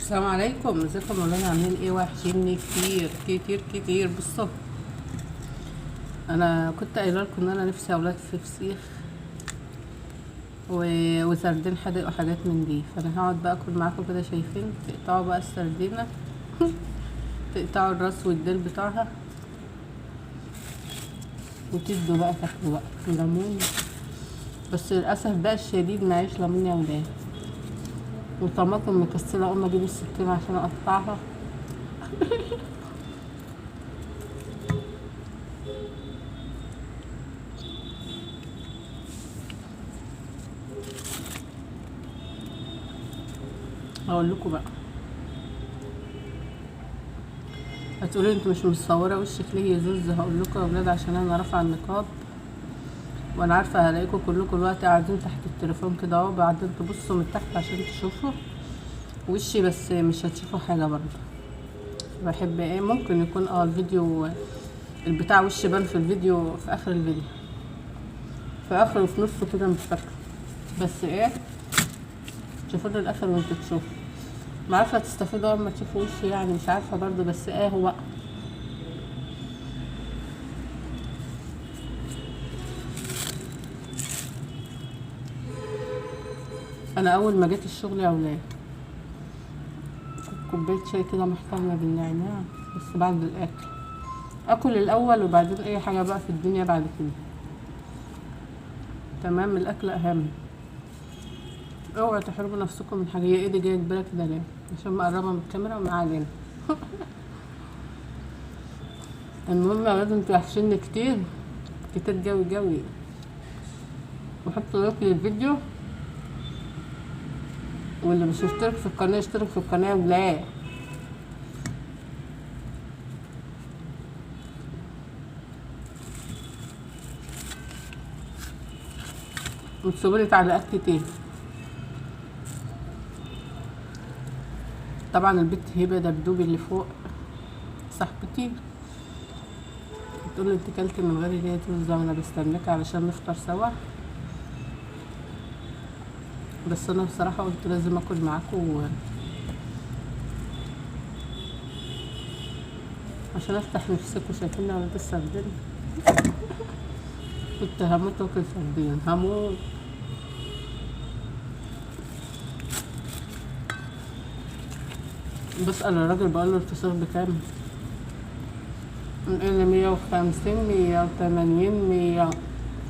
السلام عليكم، ازيكم؟ والله عاملين ايه؟ وحشيني كتير كتير كتير. بصوا، انا كنت قايله لكم ان انا نفسي اولاد في فسيخ وسردين حادق وحاجات من دي، فانا هقعد بقى اكل معاكم كده. شايفين؟ تقطعوا بقى السردينه تقطعوا الراس والديل بتاعها وتدوا بقى تاكلوا بقى ليمون. بس للاسف بقى الشديد معيش ليمون يا ولاد، وطماطم مكسله. اقوم اجيب السكينه عشان اقطعها. هقول لكم بقى، هتقولي انتوا مش مصوره وشك ليه يا زوز؟ هقول لكم يا ولاد، عشان انا رافعه النقاب، وانا عارفه هلاقيكم كلكم الوقت قاعدين تحت التليفون كده اهو، بعدين تبصوا من تحت عشان تشوفوا وشي، بس مش هتشوفوا حاجه برضه. بحب ايه، ممكن يكون الفيديو البتاع وشي بان في الفيديو في اخر الفيديو، في اخر وفي نصه كده، مش فاكره. بس ايه، شوفوا للاخر وانتوا تشوفوا. ما عارفه تستفيدوا اما تشوفوا وشي، يعني مش عارفه برضه، بس ايه هو. انا اول ما جيت الشغل يا ولاد، كوبايه شاي كده محترمه بالنعناع، بس بعد الاكل. اكل الاول وبعدين اي حاجه بقى في الدنيا بعد كده. تمام، الاكل اهم. اوعوا تحرموا نفسكم من حاجه. هي ايدي جايه كبيره كده ليه؟ عشان مقربه من الكاميرا وما علينا. المهم يا ولاد، انتوا وحشيني كتير كتير جوي جوي. وحطوا لايك للفيديو، واللي مش مشترك في القناه يشترك في القناه. ولا وتسيبولي تعليقات كتير. طبعا البت هبه دبدوبي اللي فوق صاحبتي بتقول لي انت كلتي من غير ليه؟ تقول انا بستناك علشان نفطر سوا، بس انا بصراحه قلت لازم اكل معاكم عشان افتح نفسكم. شايفين انا لسه السردين؟ كنت هموت واكل سردين، هموت. بسأل الراجل بقول له الفسيخ بكام؟ قال لي 150 180 100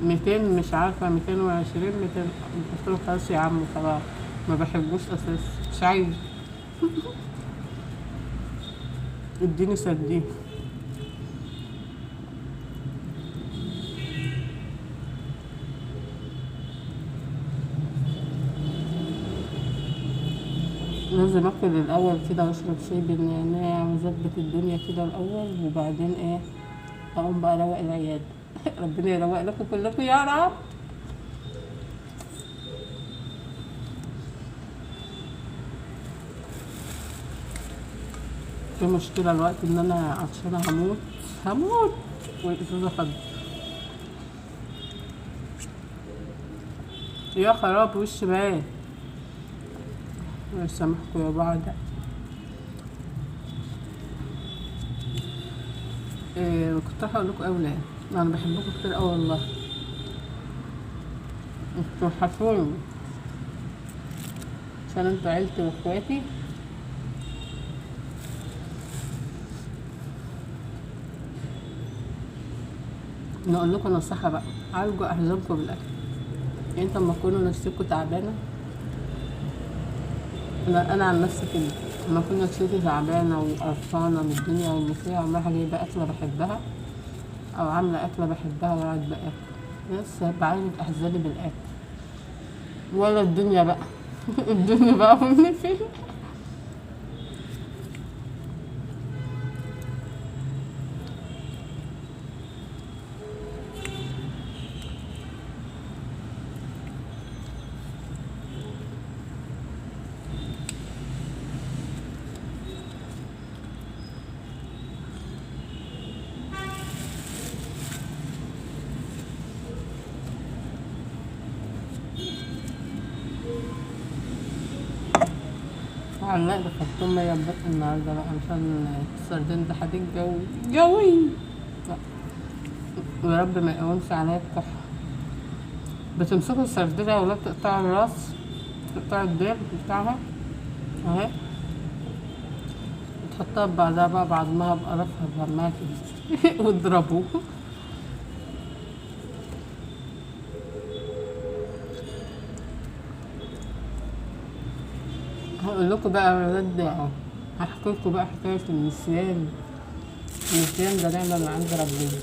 200 مش عارفه 220 200. قلت له خلاص يا عم خلاص، ما بحبوش اساسا، مش عايز. اديني سردين. لازم اكل الاول كده واشرب شاي بالنعناع وظبط الدنيا كده الاول، وبعدين ايه اقوم بقى اروق العياده. ربنا يروق لكم كلكم يا رب. في مشكله الوقت ان انا عطشانه هموت هموت، والازازه فضت. يا خراب وش بان. الله يسامحكم يا بعض. كنت راح اقول لكم اولاد، انا بحبكم كتير اوي والله، انتوا وحشوني عشان انتوا عيلتي واخواتي. نقول لكم نصيحه بقى، عالجوا احزانكم بالاكل. يعني انتوا لما تكونوا نفسكم تعبانه، انا عن نفسي كده، لما اكون نفسيتي تعبانه وقرفانه من الدنيا واللي فيها، والله جايبه اكله بحبها او عامله اكله بحبها واقعد باكل، بس بعالج احزاني بالاكل. ولا الدنيا بقى الدنيا بقى مني فين. علقت خرطوم مية بس النهاردة بقى عشان السردين ده حديد جوي. يا رب ما يقومش عليا الكحة. بتمسكوا السردينة ولا تقطعوا الراس، تقطعوا الديل بتاعها اهي، وتحطها ببعضها بقى بعضمها بقرفها بهمها كده واضربوه. هقول لكم بقى يا ولاد، هحكي لكم بقى حكاية النسيان. النسيان ده نعمة من عند ربنا،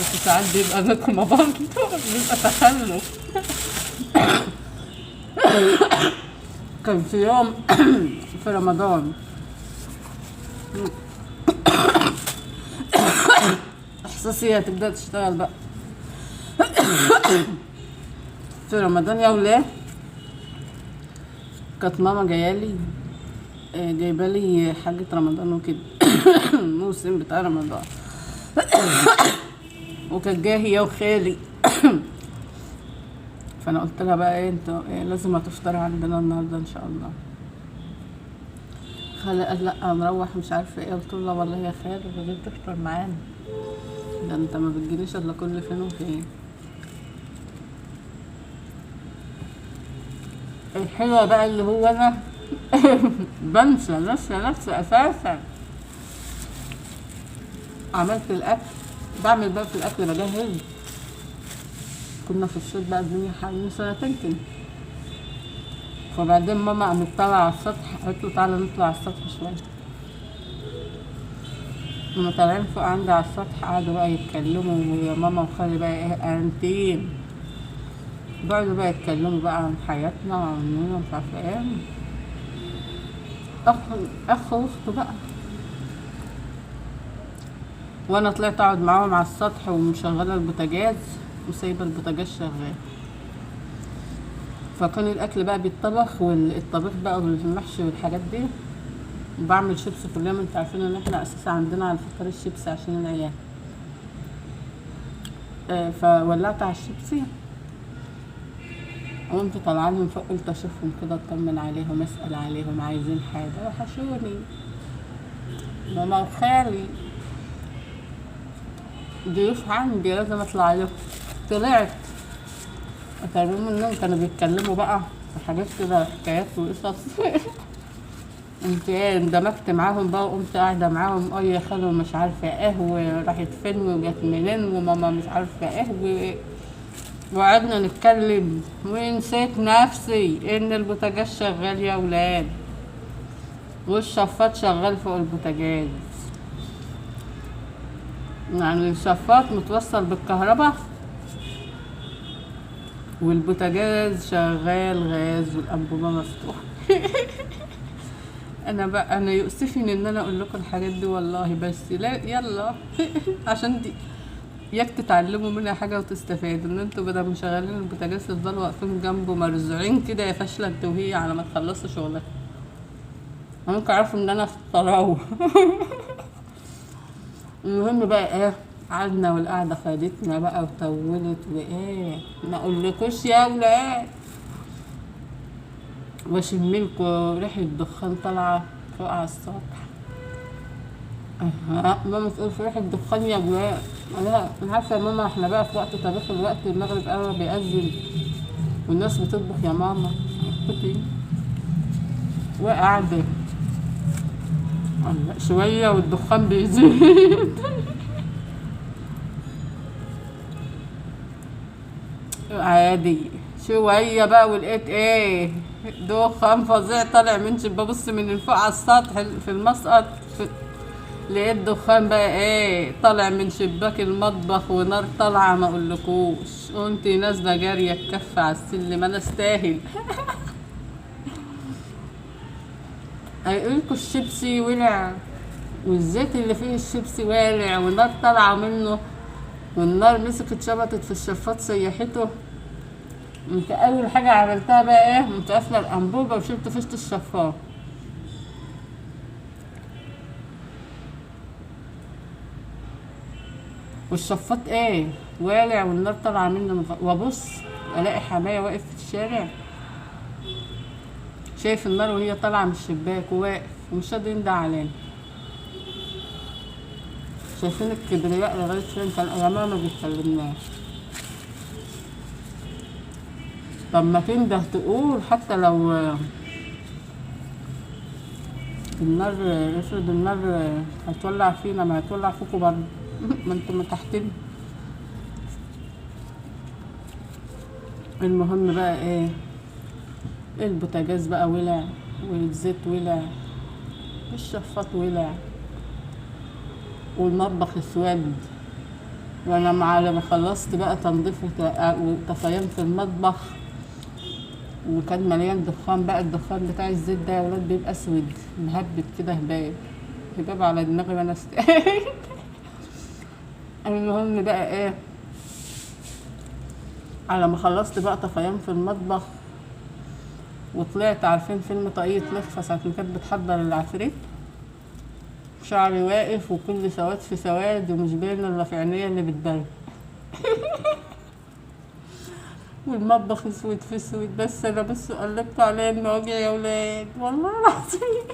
بس ساعات بيبقى نقمة برضه، بيبقى تخلف. كان في يوم في رمضان احساسية تبدأ تشتغل بقى. في رمضان يا ولاد كانت ماما جايالي، جايبالي حاجة رمضان وكده. الموسم بتاع رمضان. وكانت جايه هي وخالي. فانا قلت لها بقى ايه، انتوا إيه لازم هتفطروا عندنا النهارده ان شاء الله. خالي قال لا هنروح مش عارفه ايه، قلت له لا والله يا خالي لازم تفطر معانا، ده انت ما بتجيليش الا كل فين وفين. الحلوة بقى اللي هو انا بنسى نفسي اساسا. عملت الاكل، بعمل بقى في الاكل بجهز. كنا في الصيف بقى الدنيا حوالي سنتين كده. فبعدين ماما قامت طالعة على السطح، قالت له تعالى نطلع على السطح شوية. لما طالعين فوق عندي على السطح قعدوا بقى يتكلموا، ويا ماما وخالي بقى ايه انتين، بعدوا بقى يتكلموا بقى عن حياتنا وعننا مش عارفة ايه. اخ واخته بقى. وانا طلعت اقعد معاهم على السطح ومشغله البوتاجاز وسايبه البوتاجاز شغال. فكان الاكل بقى بيتطبخ، والطبيخ بقى والمحشي والحاجات دي، وبعمل شيبس كل يوم. انتوا عارفين ان احنا اساسا عندنا على الفطار الشيبس عشان العيال. فولعت على الشيبسي، قمت طالعه من فوق، قلت اشوفهم كده اطمن عليهم اسال عليهم عايزين حاجه، وحشوني ماما وخالي ضيوف عندي لازم اطلع لهم. طلعت اتاريهم انهم كانوا بيتكلموا بقى في حاجات كده حكايات وقصص. قمت ايه اندمجت معاهم بقى، وقمت قاعده معاهم اه يا خالو مش عارفه ايه وراحت فين وجت منين وماما مش عارفه ايه وقعدنا نتكلم، ونسيت نفسي ان البوتاجاز شغال يا ولاد، والشفاط شغال فوق البوتاجاز. يعني الشفاط متوصل بالكهرباء والبوتاجاز شغال غاز والانبوبه مفتوحه. انا يؤسفني ان انا اقول لكم الحاجات دي والله، بس لا يلا. عشان دي ياك تتعلموا منها حاجه وتستفادوا، ان انتوا بدل ما شغالين البوتاجاز تفضلوا واقفين جنبه مرزوعين كده يا فاشله انت وهي على ما تخلصوا شغلك. ممكن اعرفوا ان انا في الطراوه. المهم بقى ايه، قعدنا والقعده خدتنا بقى وطولت وايه ما اقولكوش يا ولاد. واشملكوا ريحه دخان طالعه فوق على السطح. ماما تقول في ريحه دخان يا ولاد. انا عارفه يا ماما احنا بقى في وقت طبيخ، الوقت المغرب قوي بيأذن والناس بتطبخ يا ماما. اسكتي. وقعدة شويه والدخان بيزيد. عادي شويه بقى، ولقيت ايه دخان فظيع طالع من ببص من فوق على السطح في المسقط، لقيت دخان بقى ايه طالع من شباك المطبخ ونار طالعه ما اقولكوش. قمت نازله جاريه الكف على السلم، انا استاهل. هيقولكوا الشيبسي ولع والزيت اللي فيه الشيبسي والع والنار طالعه منه، والنار مسكت شبطت في الشفاط سيحته. انت اول حاجه عملتها بقى ايه، قمت قافله الانبوبه وشلت فيشه الشفاط. والشفاط ايه والع والنار طالعه منه وابص الاقي حمايه واقف في الشارع شايف النار وهي طالعة من الشباك وواقف ومش راضي يندع علينا. شايفين الكبرياء لغاية فين؟ كان أيامها ما بيكلمناش. طب ما تنده تقول حتى لو النار، افرض النار هتولع فينا، ما هتولع فيكوا برضه. ما انتوا تحتنا. المهم بقى ايه، البوتاجاز بقى ولع، والزيت ولع، والشفاط ولع، والمطبخ اسود. وانا مع لما خلصت بقى تنظيف وطفيان في المطبخ، وكان مليان دخان بقى. الدخان بتاع الزيت ده يا ولاد بيبقى اسود مهبب كده، هباب على دماغي وانا المهم بقى ايه، على ما خلصت بقى طفيان في المطبخ وطلعت، عارفين فيلم طاقية لخفة ساعة ما كانت بتحضر العفريت؟ شعري واقف وكل سواد في سواد ومش باين الا في عينيا اللي بتبان. والمطبخ اسود في اسود، بس انا بس قلبت عليا المواجع يا ولاد والله العظيم.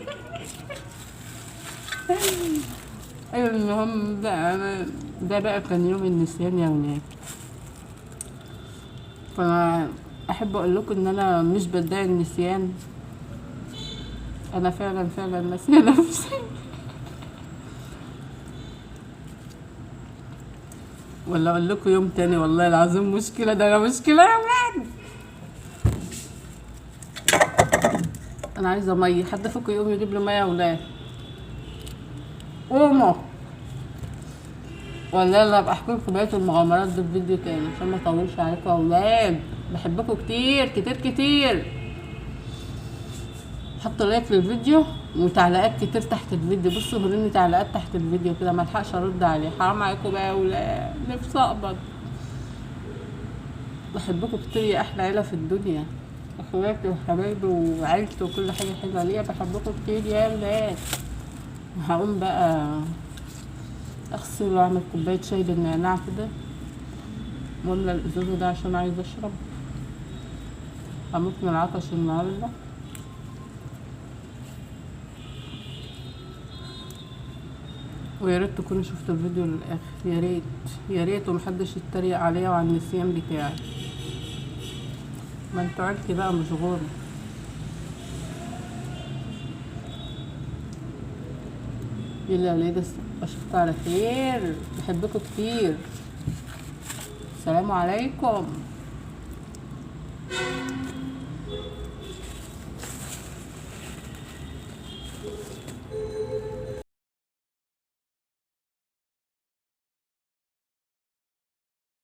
ايوه المهم بقى ده بقى كان يوم النسيان يا ولاد. فانا احب اقول لكم ان انا مش بدعي النسيان، انا فعلا ناسيه نفسي. ولا اقول لكم يوم تاني والله العظيم مشكله، ده انا مشكله يا ولاد. انا عايزه ميه، حد فيكم يقوم يجيب لي ميه يا ولاد؟ قوموا. ولا يلا ابقى احكي لكم بقيه المغامرات دي في فيديو تاني عشان ما اطولش عليكم يا ولاد. بحبكم كتير كتير كتير. حطوا لايك للفيديو وتعليقات كتير تحت الفيديو. بصوا هروني تعليقات تحت الفيديو كده، ما الحقش ارد عليه، حرام عليكم بقى يا ولاد، نفسي اقبض. بحبكم كتير يا احلى عيله في الدنيا، اخواتي وحبايبي وعيلتي وكل حاجه حلوه ليا. بحبكم كتير يا ولاد. هقوم بقى اغسل واعمل كوبايه شاي بالنعناع كده، واملى الازازه ده عشان عايزه اشرب. هموت من العطش النهارده. ويا ريت تكونوا شفتوا الفيديو للاخر، يا ريت ومحدش يتريق عليا وعلى النسيان بتاعي. ما انتوا عيلتي بقى مشغوله. يلا يا ولاد اشوفكم على خير. بحبكم كتير. السلام عليكم.